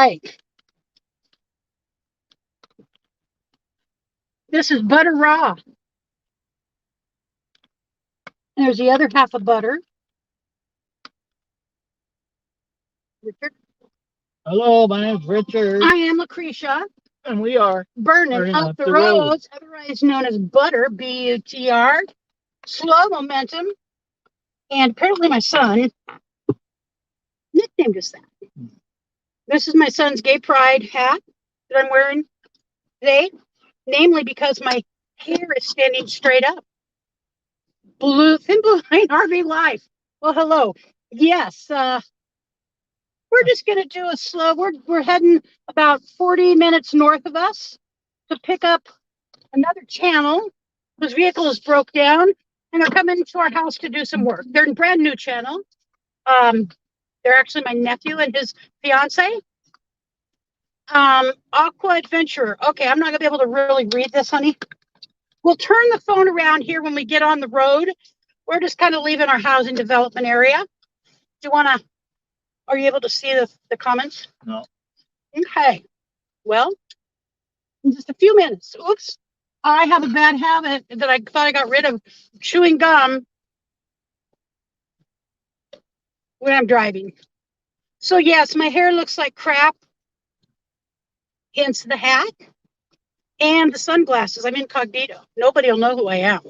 right. This is butter raw. There's the other half of butter. Richard? Hello, my name's Richard. I am Lucretia. And we are burning up the roads, otherwise known as butter, B-U-T-R. Slow momentum. And apparently my son nicknamed us that. This is my son's gay pride hat that I'm wearing today, namely because my hair is standing straight up. Thin blue line RV life. Well, hello. Yes, we're just going to do a slow, we're heading about 40 minutes north of us to pick up another channel whose vehicle is broke down, and they're coming to our house to do some work. They're a brand new channel. They're actually my nephew and his fiance. Aqua Adventure. Okay, I'm not gonna be able to really read this, honey. We'll turn the phone around here when we get on the road. We're just kind of leaving our housing development area. Do you wanna, are you able to see the comments? No. Okay. Well, in just a few minutes. Oops. I have a bad habit that I thought I got rid of, chewing gum when I'm driving. So yes, my hair looks like crap, hence the hat and the sunglasses. I'm incognito. Nobody will know who I am.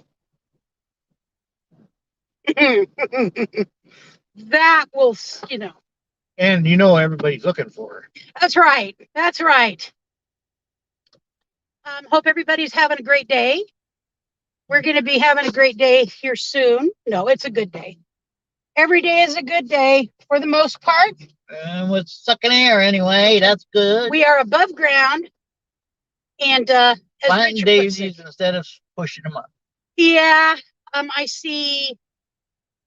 That will, you know. And you know everybody's looking for her. That's right. That's right. Hope everybody's having a great day. We're going to be having a great day here soon. No, it's a good day. Every day is a good day for the most part. With sucking air anyway, that's good. We are above ground. And planting daisies instead of pushing them up. Yeah. I see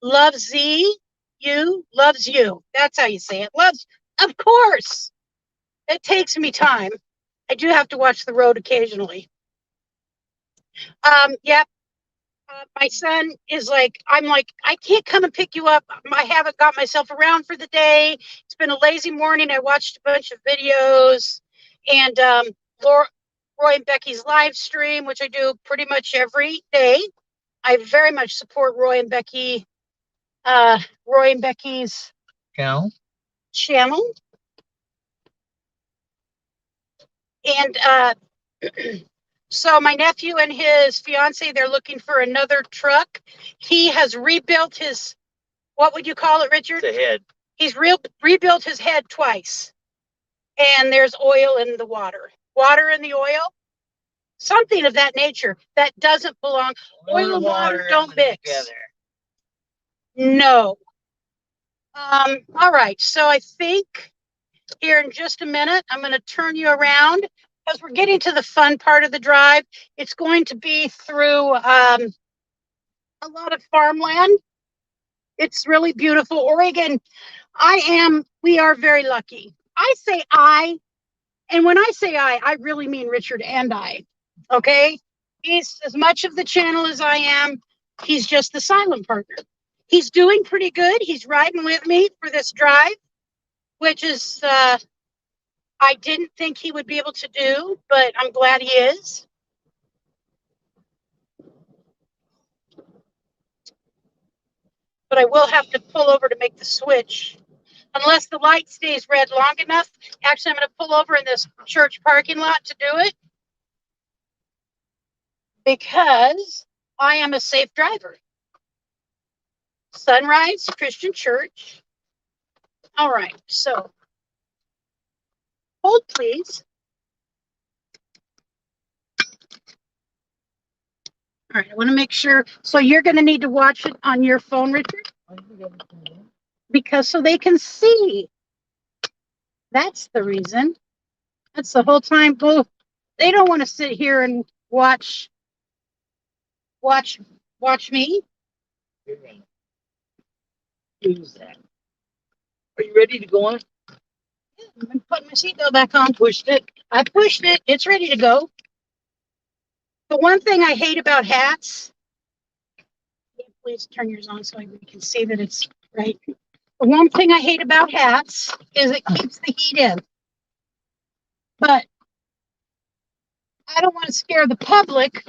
loves you, loves you. That's how you say it. Loves, of course. It takes me time. I do have to watch the road occasionally. Yep. My son is like, I'm like, I can't come and pick you up. I haven't got myself around for the day. It's been a lazy morning. I watched a bunch of videos and Roy and Becky's live stream, which I do pretty much every day. I very much support Roy and Becky's channel. And so my nephew and his fiance, they're looking for another truck. He has rebuilt his, what would you call it, Richard? The head. He's rebuilt his head twice. And there's oil in the water. Water in the oil? Something of that nature that doesn't belong. Oil and water don't mix. Together. No. All right. So I think here in just a minute, I'm going to turn you around because we're getting to the fun part of the drive. It's going to be through a lot of farmland. It's really beautiful. Oregon, we are very lucky. I say I, and when I say I really mean Richard and I. Okay? He's as much of the channel as I am. He's just the silent partner. He's doing pretty good. He's riding with me for this drive, which is, I didn't think he would be able to do, but I'm glad he is. But I will have to pull over to make the switch. Unless the light stays red long enough. Actually, I'm going to pull over in this church parking lot to do it. Because I am a safe driver. Sunrise Christian Church. All right, so hold please. All right, I want to make sure. So you're going to need to watch it on your phone, Richard? Because so they can see. That's the reason. That's the whole time. Both they don't want to sit here and watch me. Use that. Are you ready to go on? Yeah, I'm putting my seatbelt back on. Pushed it. I pushed it. It's ready to go. The one thing I hate about hats. Please turn yours on so we can see that it's right. The one thing I hate about hats is it keeps the heat in. But I don't want to scare the public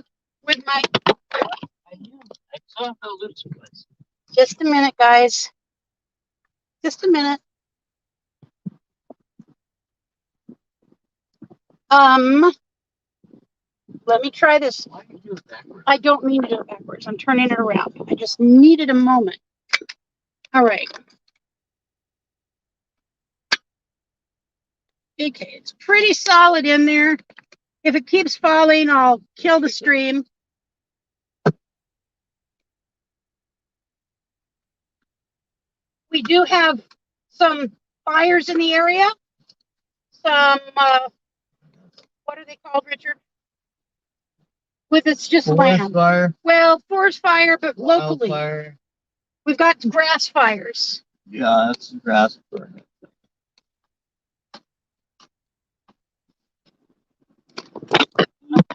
with my. I saw how loose it was. Just a minute, guys. Just a minute. Let me try this. Why do you do it backwards? I don't mean to do it backwards. I'm turning it around. I just needed a moment. All right. Okay, it's pretty solid in there. If it keeps falling, I'll kill the stream. We do have some fires in the area. Some, what are they called, Richard? With it's just land. Fire. Well, forest fire, but locally. Wildfire. We've got grass fires. Yeah, that's grass burning.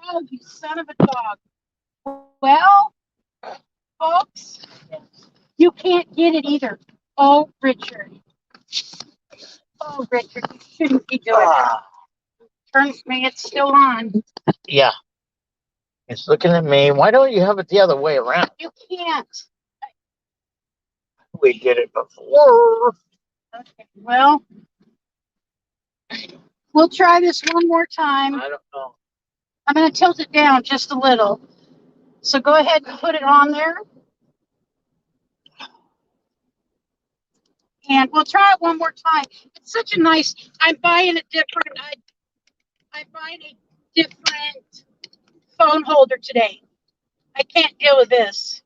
Oh, you son of a dog. Well, folks, you can't get it either. Oh, Richard. Oh, Richard, you shouldn't be doing that. Turn me, it's still on. Yeah. It's looking at me. Why don't you have it the other way around? You can't. We did it before. Okay, well, we'll try this one more time. I don't know. I'm going to tilt it down just a little. So go ahead and put it on there. And we'll try it one more time. It's such a nice, I'm buying a different, I'm buying a different phone holder today. I can't deal with this.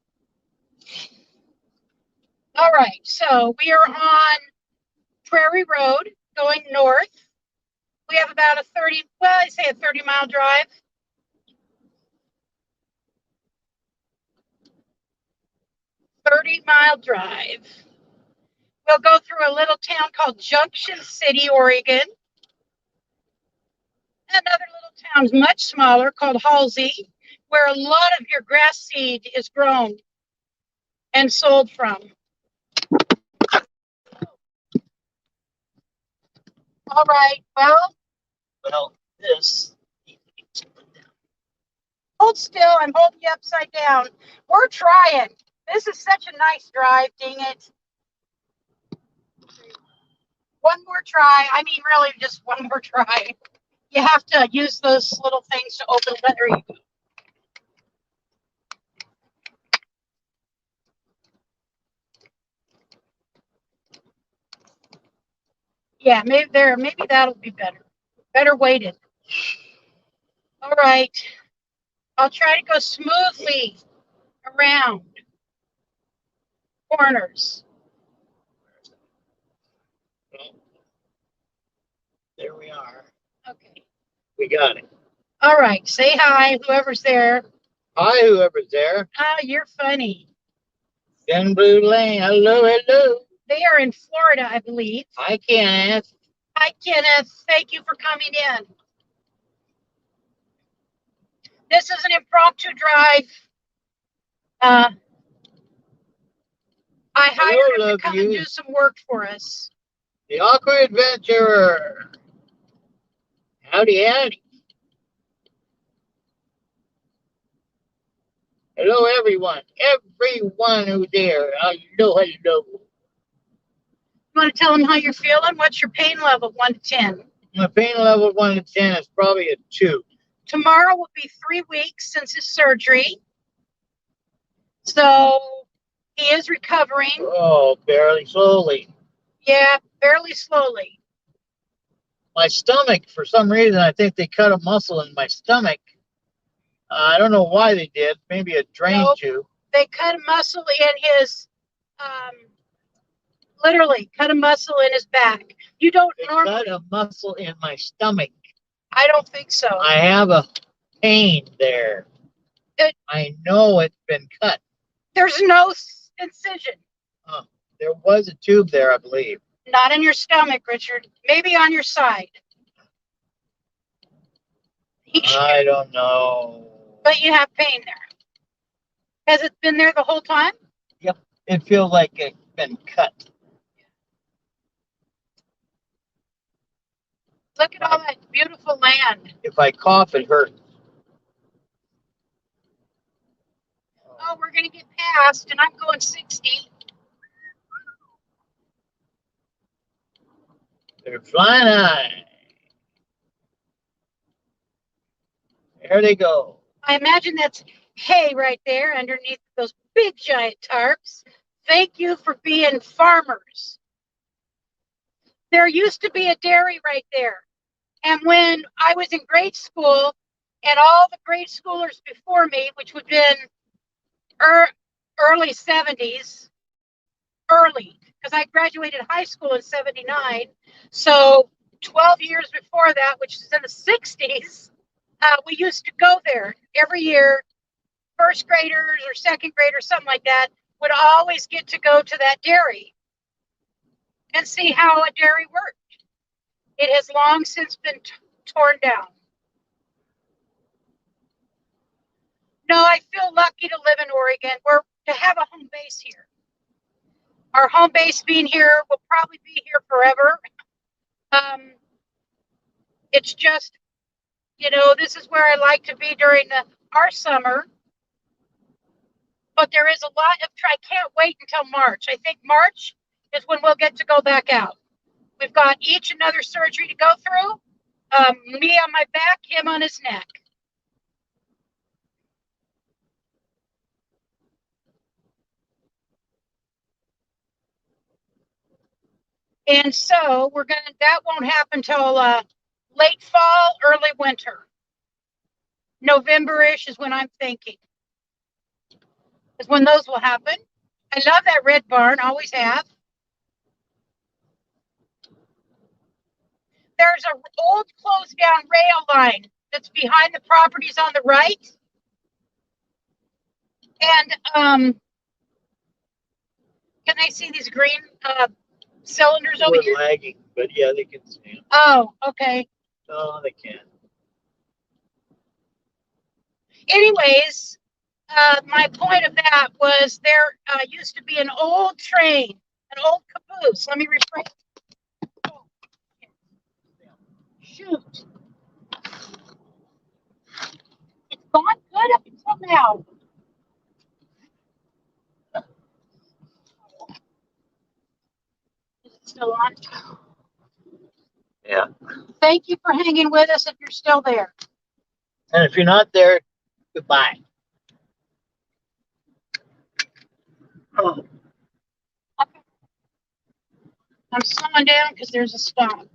All right, so we are on Prairie Road going north. We have about a 30-mile drive. We'll go through a little town called Junction City, Oregon. Another little town, much smaller, called Halsey, where a lot of your grass seed is grown and sold from. All right, well, this. hold still. I'm holding you upside down. We're trying. This is such a nice drive, dang it. One more try. I mean, really, just one more try. You have to use those little things to open it. There you go. Yeah, maybe that'll be better. Better weighted. All right. I'll try to go smoothly around corners. There we are. Okay. We got it. All right. Say hi, whoever's there. Hi, whoever's there. Oh, you're funny. Gun Blue Lane. Hello, hello. They are in Florida, I believe. Hi, Kenneth. Hi, Kenneth. Thank you for coming in. This is an impromptu drive. I hired him to come and do some work for us. The Awkward Adventurer. Howdy, howdy. Hello, everyone. Everyone who's there. Hello, hello. You want to tell them how you're feeling? What's your pain level, 1 to 10? My pain level 1 to 10 is probably a 2. Tomorrow will be 3 weeks since his surgery. So he is recovering. Oh, barely, slowly. Yeah, barely slowly. My stomach, for some reason, I think they cut a muscle in my stomach. I don't know why they did. Maybe a drain tube. They cut a muscle in his, literally cut a muscle in his back. You don't normally cut a muscle in my stomach. I don't think so. I have a pain there. I know it's been cut. There's no incision. There was a tube there, I believe. Not in your stomach, Richard. Maybe on your side. I don't know. But you have pain there. Has it been there the whole time? Yep. It feels like it's been cut. Look at all that beautiful land. If I cough, it hurts. Oh, we're going to get past, and I'm going 60. They're flying high. There they go. I imagine that's hay right there underneath those big giant tarps. Thank you for being farmers. There used to be a dairy right there. And when I was in grade school, and all the grade schoolers before me, which would have been early 70s, because I graduated high school in 79. So 12 years before that, which is in the 60s, we used to go there every year. First graders or second graders, something like that, would always get to go to that dairy and see how a dairy worked. It has long since been torn down. No, I feel lucky to live in Oregon, to have a home base here. Our home base being here will probably be here forever. It's just, this is where I like to be during our summer. But there is a lot of, I can't wait until March. I think March is when we'll get to go back out. We've got each another surgery to go through. Me on my back, him on his neck. And so that won't happen till late fall, early winter. November-ish is when I'm thinking. Is when those will happen. I love that red barn, always have. There's an old closed down rail line that's behind the properties on the right. And can they see these green cylinders over here? We're lagging, but yeah, they can see them. Oh, okay. No, they can't. Anyways, my point of that was there used to be an old train, an old caboose. Let me rephrase. Oh, shoot. It's gone good up until now. Is it still on? Yeah. Thank you for hanging with us if you're still there. And if you're not there, goodbye. Oh. Okay. I'm slowing down because there's a stop.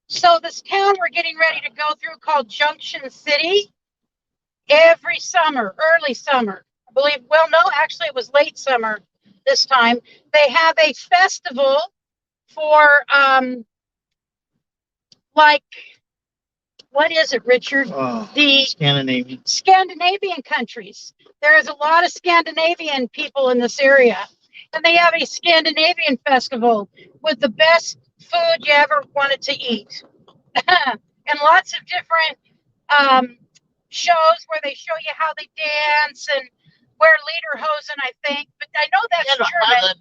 So this town we're getting ready to go through called Junction City, every summer, early summer, I believe, well, no, actually it was late summer this time, they have a festival for like, what is it, Richard? The Scandinavian countries. There is a lot of Scandinavian people in this area. And they have a Scandinavian festival with the best food you ever wanted to eat. And lots of different shows where they show you how they dance and wear lederhosen, I think. But I know that's German.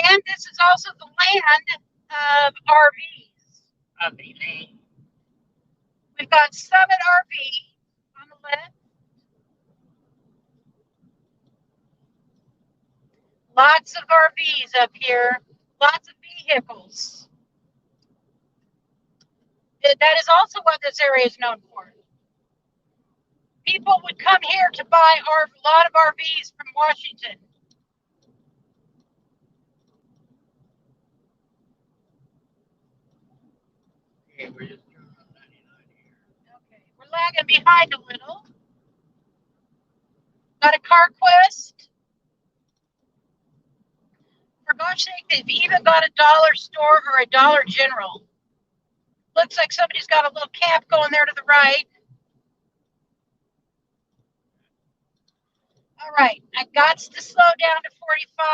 And this is also the land of RVs. We've got Summit RV on the left. Lots of RVs up here. Lots of vehicles. That is also what this area is known for. People would come here to buy a lot of RVs from Washington. Okay, we're just turning on 99 here. Okay, we're lagging behind a little. Got a car quest. For gosh sake, they've even got a dollar store or a Dollar General. Looks like somebody's got a little camp going there to the right. All right, I got to slow down to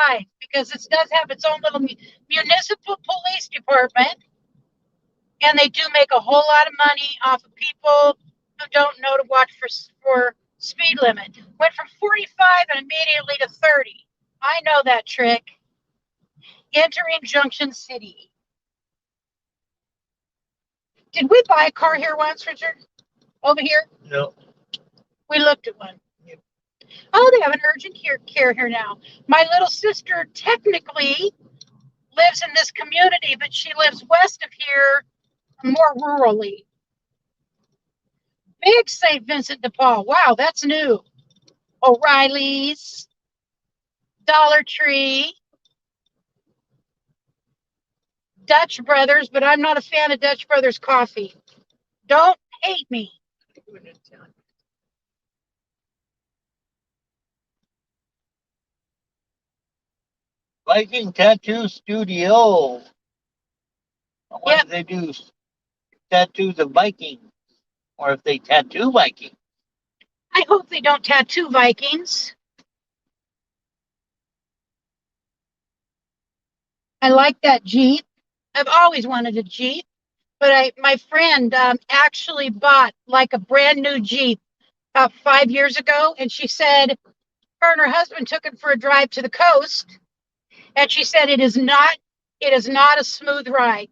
45 because this does have its own little municipal police department. And they do make a whole lot of money off of people who don't know to watch for speed limit. Went from 45 and immediately to 30. I know that trick. Entering Junction City. Did we buy a car here once, Richard? Over here? No. We looked at one. Yep. Oh, they have an urgent care here now. My little sister technically lives in this community, but she lives west of here, more rurally. Big St. Vincent de Paul. Wow, that's new. O'Reilly's, Dollar Tree, Dutch Brothers, but I'm not a fan of Dutch Brothers coffee. Don't hate me. Viking Tattoo Studio. I wonder if they do tattoos of Vikings, or if they tattoo Vikings. I hope they don't tattoo Vikings. I like that Jeep. I've always wanted a Jeep, but my friend actually bought like a brand new Jeep about 5 years ago, and she said her and her husband took it for a drive to the coast, and she said it is not a smooth ride.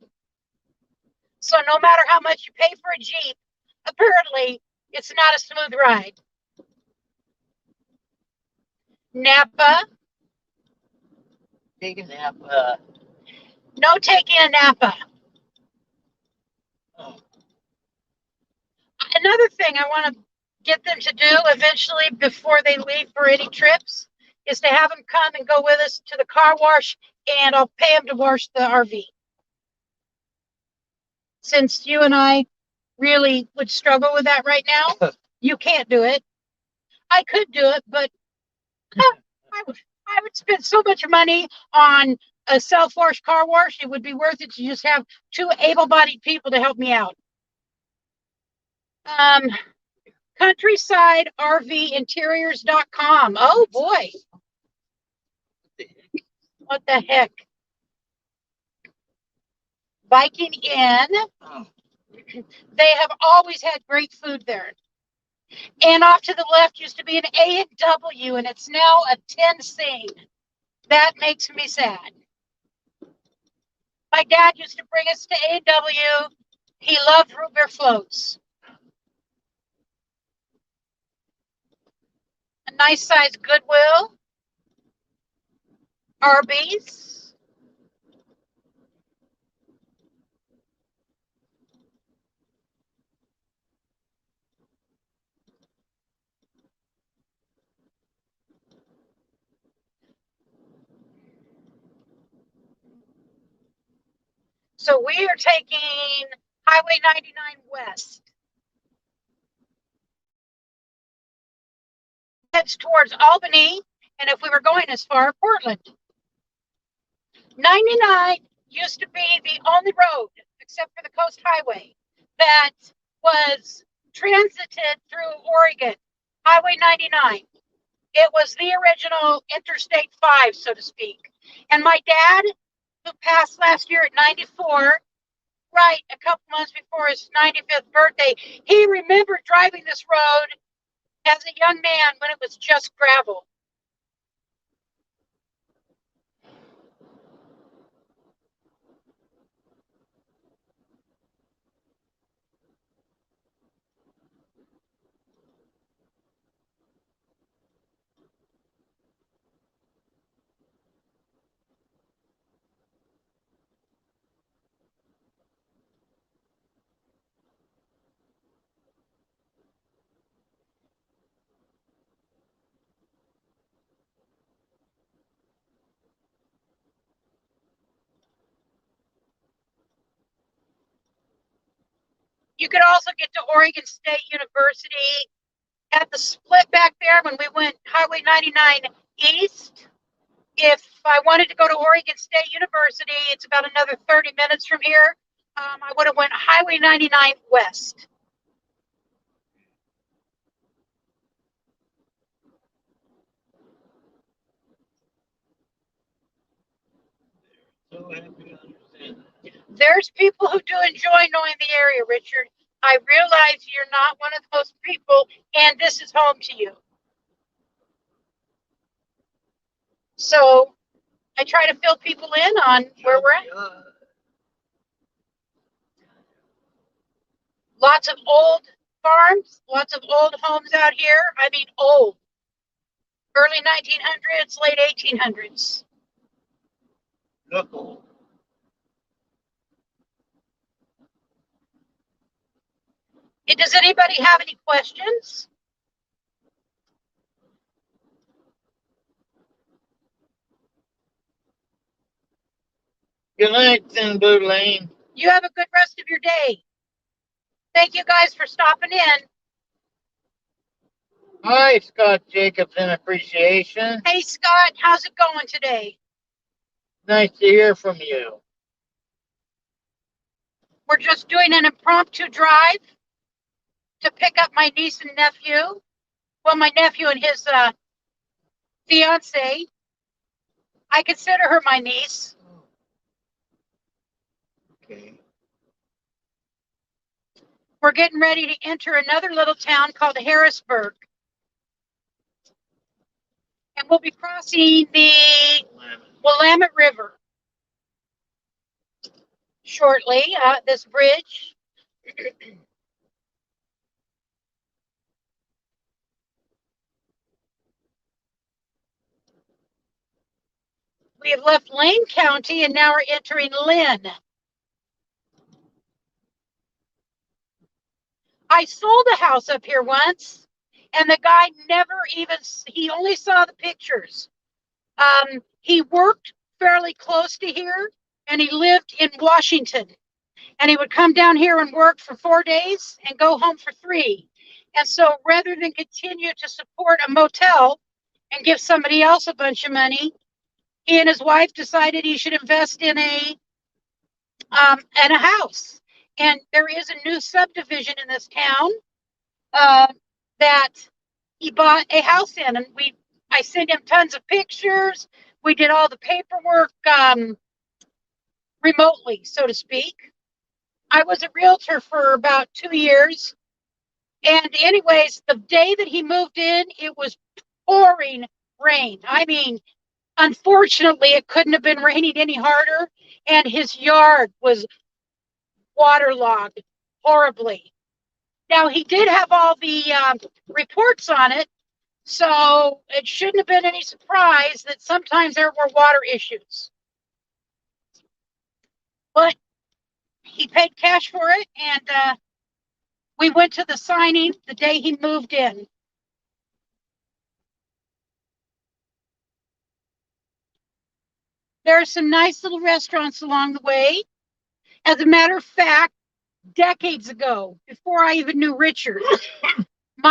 So no matter how much you pay for a Jeep, apparently it's not a smooth ride. Napa. Take a nap. No taking a Napa. Oh. Another thing I want to get them to do eventually before they leave for any trips is to have them come and go with us to the car wash, and I'll pay them to wash the RV. Since you and I really would struggle with that right now, you can't do it. I could do it, but I would spend so much money on a self-wash car wash, it would be worth it to just have two able-bodied people to help me out. CountrysideRVinteriors.com. Oh boy. What the heck? Viking Inn. Oh. They have always had great food there. And off to the left used to be an A&W, and it's now a Tensing. That makes me sad. My dad used to bring us to A&W. He loved root beer floats. A nice size Goodwill. Arby's. So we are taking Highway 99 west. Heads towards Albany, and if we were going as far, Portland. 99 used to be the only road, except for the Coast Highway, that was transited through Oregon. Highway 99. It was the original Interstate 5, so to speak. And my dad, who passed last year at 94, right a couple months before his 95th birthday, he remembered driving this road as a young man when it was just gravel. You could also get to Oregon State University at the split back there when we went Highway 99 east. If I wanted to go to Oregon State University, it's about another 30 minutes from here. I would have went Highway 99 west. So happy to understand that. There's people who do enjoy knowing the area, Richard. I realize you're not one of those people, and this is home to you. So I try to fill people in on where we're at. Lots of old farms, lots of old homes out here. I mean, old. Early 1900s, late 1800s. Look. Does anybody have any questions? Good night, then, Blue Lane. You have a good rest of your day. Thank you guys for stopping in. Hi, Scott Jacobs in Appreciation. Hey, Scott, how's it going today? Nice to hear from you. We're just doing an impromptu drive to pick up my niece and nephew. Well, my nephew and his fiance. I consider her my niece. Okay. We're getting ready to enter another little town called Harrisburg. And we'll be crossing the Willamette River shortly, this bridge. We have left Lane County and now we're entering Lynn. I sold a house up here once, and the guy he only saw the pictures. He worked fairly close to here, and he lived in Washington. And he would come down here and work for 4 days and go home for 3. And so rather than continue to support a motel and give somebody else a bunch of money, he and his wife decided he should invest in a house. And there is a new subdivision in this town that he bought a house in, and I sent him tons of pictures. We did all the paperwork remotely, so to speak. I was a realtor for about 2 years. And anyways, the day that he moved in, it was pouring rain. I mean, unfortunately, it couldn't have been raining any harder. And his yard was waterlogged horribly. Now, he did have all the reports on it, so it shouldn't have been any surprise that sometimes there were water issues. But he paid cash for it, and we went to the signing the day he moved in. There are some nice little restaurants along the way. As a matter of fact, decades ago, before I even knew Richard,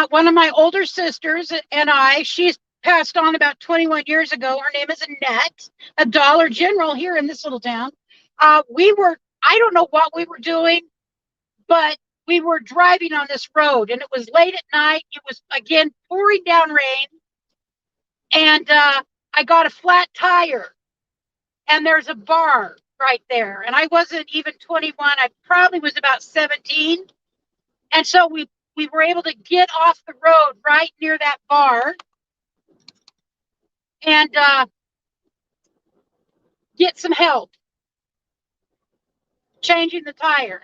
one of my older sisters and she's passed on about 21 years ago. Her name is Annette, a Dollar General here in this little town. I don't know what we were doing, but we were driving on this road, and it was late at night. It was, again, pouring down rain, and I got a flat tire, and there's a bar right there, and I wasn't even 21. I probably was about 17, and so we were able to get off the road right near that bar and get some help changing the tire.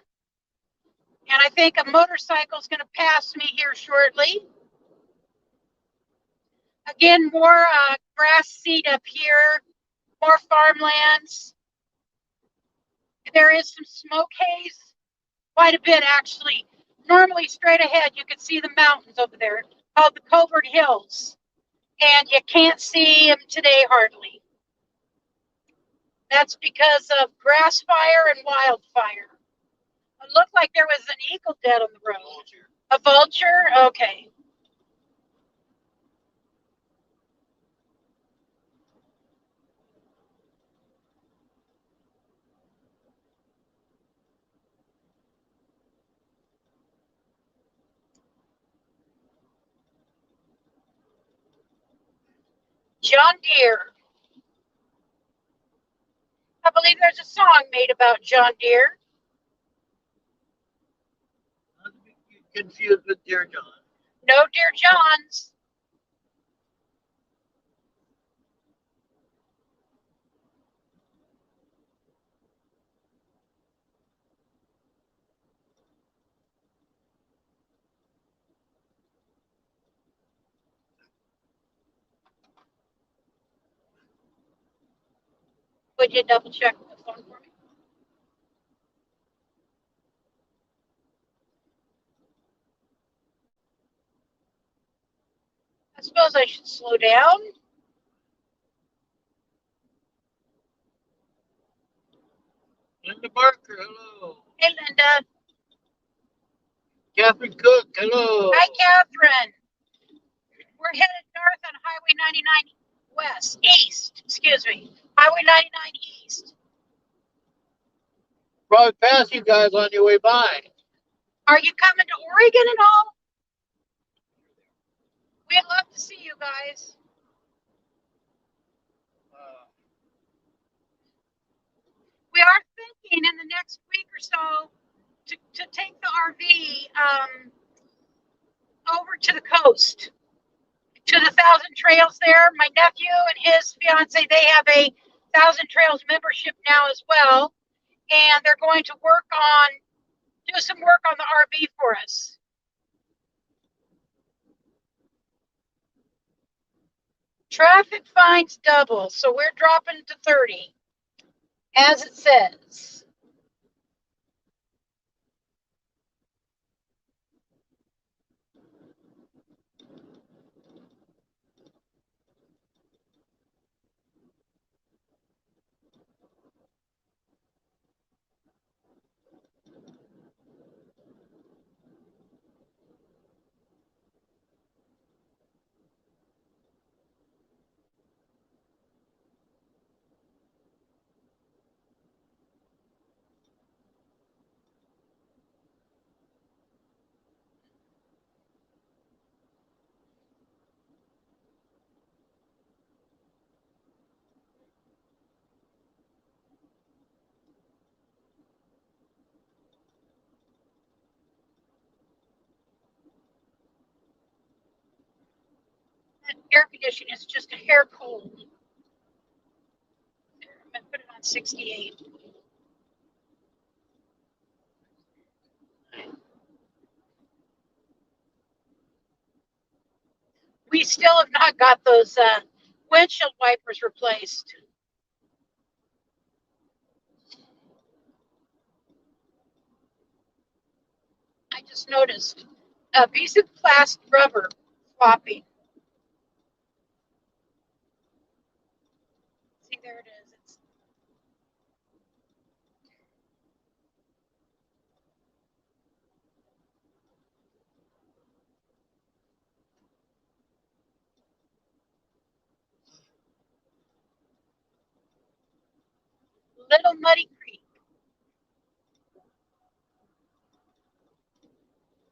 And I think a motorcycle is going to pass me here shortly. Again, more grass seed up here, more farmlands. There is some smoke haze, quite a bit actually. Normally straight ahead, you can see the mountains over there called the Covert Hills. And you can't see them today hardly. That's because of grass fire and wildfire. It looked like there was an eagle dead on the road. A vulture? Okay. John Deere. I believe there's a song made about John Deere. confused with Dear John. No Dear Johns. Would you double check the phone for me? I suppose I should slow down. Linda Barker, hello. Hey, Linda. Catherine Cook, hello. Hi, Catherine. We're headed north on Highway 99 west, east, excuse me. Highway 99 east. Probably pass you guys on your way by. Are you coming to Oregon at all? We'd love to see you guys. We are thinking in the next week or so to take the RV over to the coast, to the Thousand Trails there. My nephew and his fiance, they have a Thousand Trails membership now as well. And they're going to do some work on the RV for us. Traffic fines double, so we're dropping to 30, as it says. That air conditioning is just a hair cold. I'm going to put it on 68. We still have not got those windshield wipers replaced. I just noticed a piece of plastic rubber flopping. See, there it is. It's Little Muddy Creek.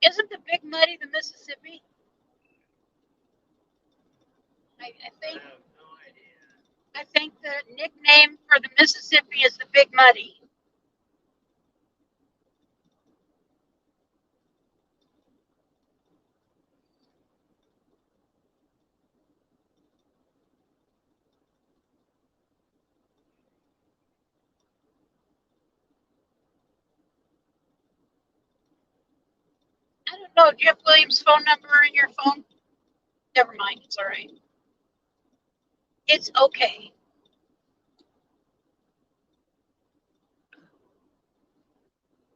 Isn't the Big Muddy the Mississippi? I think. I have no idea. I think the nickname for the Mississippi is the Big Muddy. I don't know. Do you have William's phone number in your phone? Never mind. It's all right. It's okay.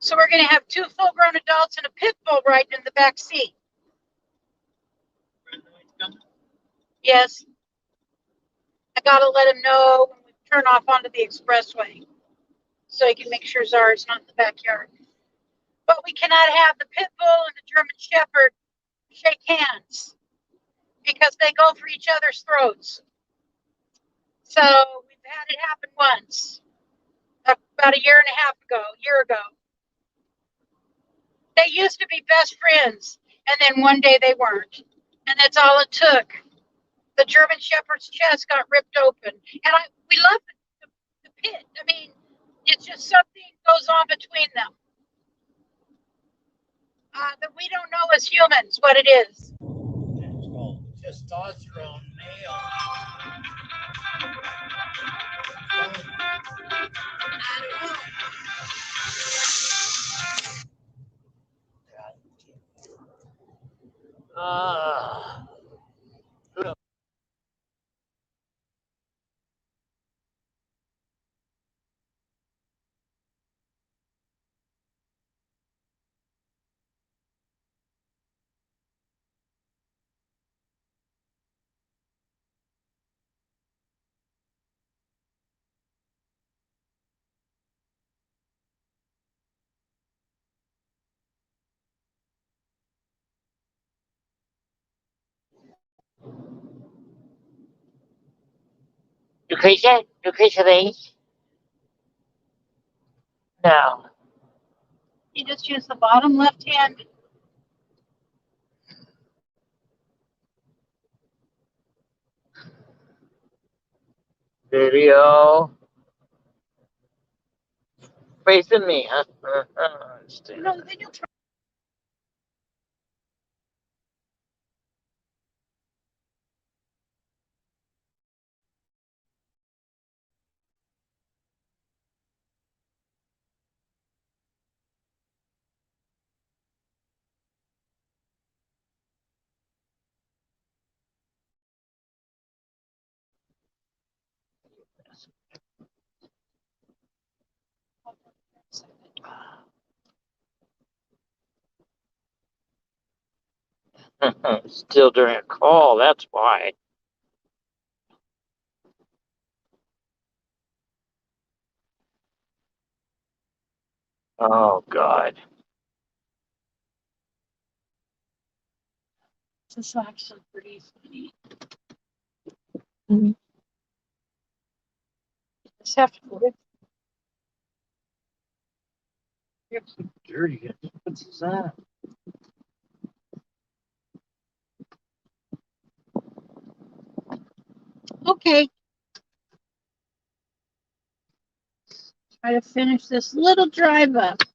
So we're going to have 2 full-grown adults and a pit bull riding in the back seat. Yes. I got to let him know when we turn off onto the expressway so he can make sure Zara's not in the backyard. But we cannot have the pit bull and the German Shepherd shake hands because they go for each other's throats. So we've had it happen once, about a year ago. They used to be best friends, and then one day they weren't. And that's all it took. The German Shepherd's chest got ripped open. And we love the pit. I mean, it's just something goes on between them. that we don't know as humans what it is. It's called testosterone male. Ah. Lucretia? Lucretia Lane? No. You just use the bottom left hand. Video. Facing me, huh? No, then you'll try. Still during a call, that's why. Oh, God. This is actually pretty funny. Mm-hmm. Just have to put it. It's dirty. What's that? Okay. Try to finish this little drive up. I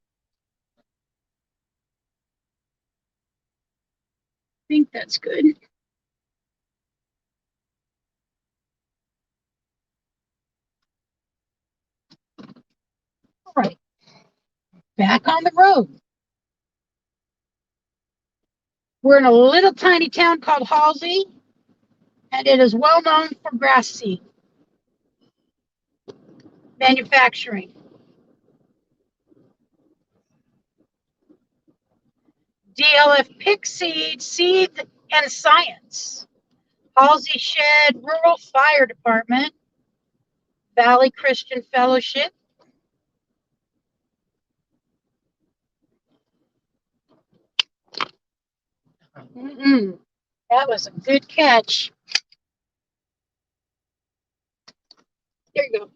think that's good. All right. Back on the road. We're in a little tiny town called Halsey, and it is well known for grass seed manufacturing. DLF Pick Seed, Seed and Science. Halsey Shed Rural Fire Department. Valley Christian Fellowship. That was a good catch. There you go.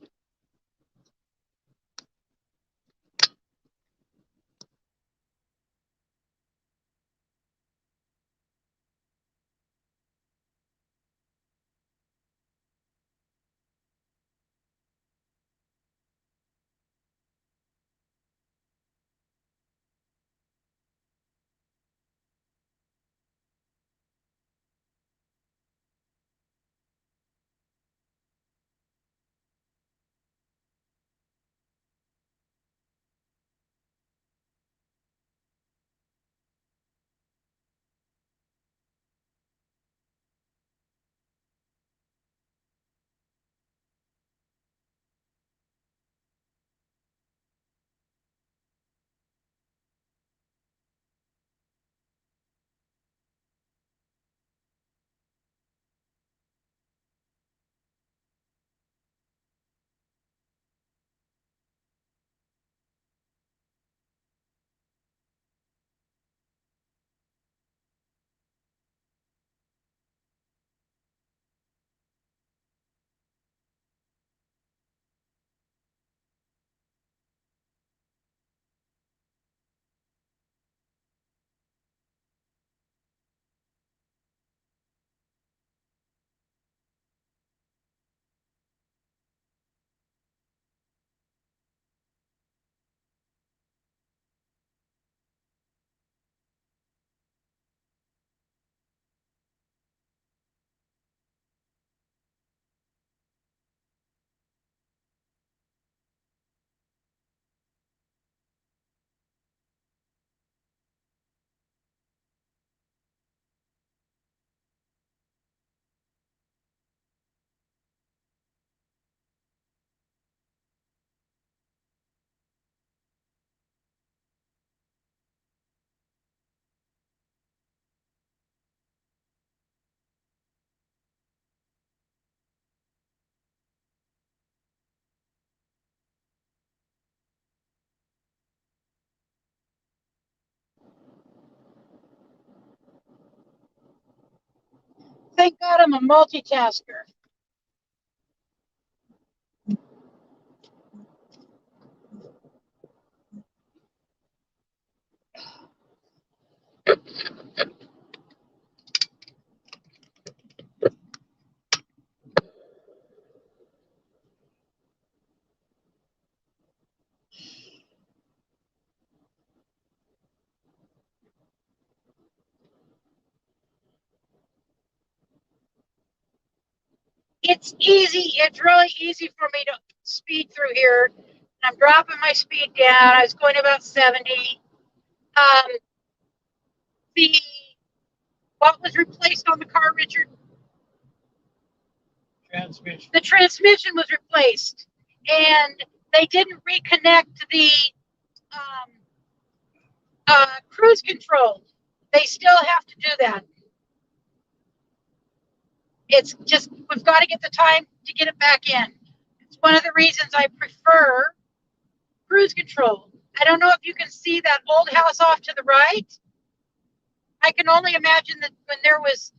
thank God I'm a multitasker. It's easy. It's really easy for me to speed through here. I'm dropping my speed down. I was going about 70. Um, the what was replaced on the car, Richard? Transmission. The transmission was replaced, and they didn't reconnect the um, cruise control. They still have to do that. It's just, we've got to get the time to get it back in. It's one of the reasons I prefer cruise control. I don't know if you can see that old house off to the right. I can only imagine that when there was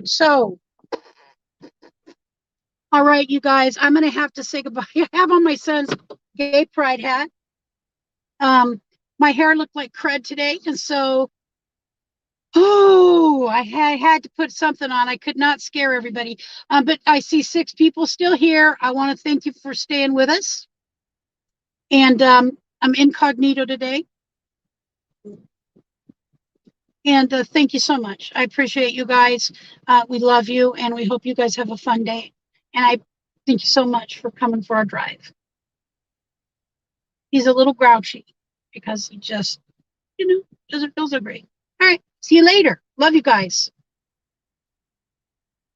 So, all right, you guys, I'm going to have to say goodbye. I have on my son's gay pride hat. My hair looked like crud today, and so I had to put something on. I could not scare everybody. But I see 6 people still here. I want to thank you for staying with us. And I'm incognito today. And thank you so much. I appreciate you guys. We love you, and we hope you guys have a fun day. And I thank you so much for coming for our drive. He's a little grouchy because he just, doesn't feel so great. All right. See you later. Love you guys.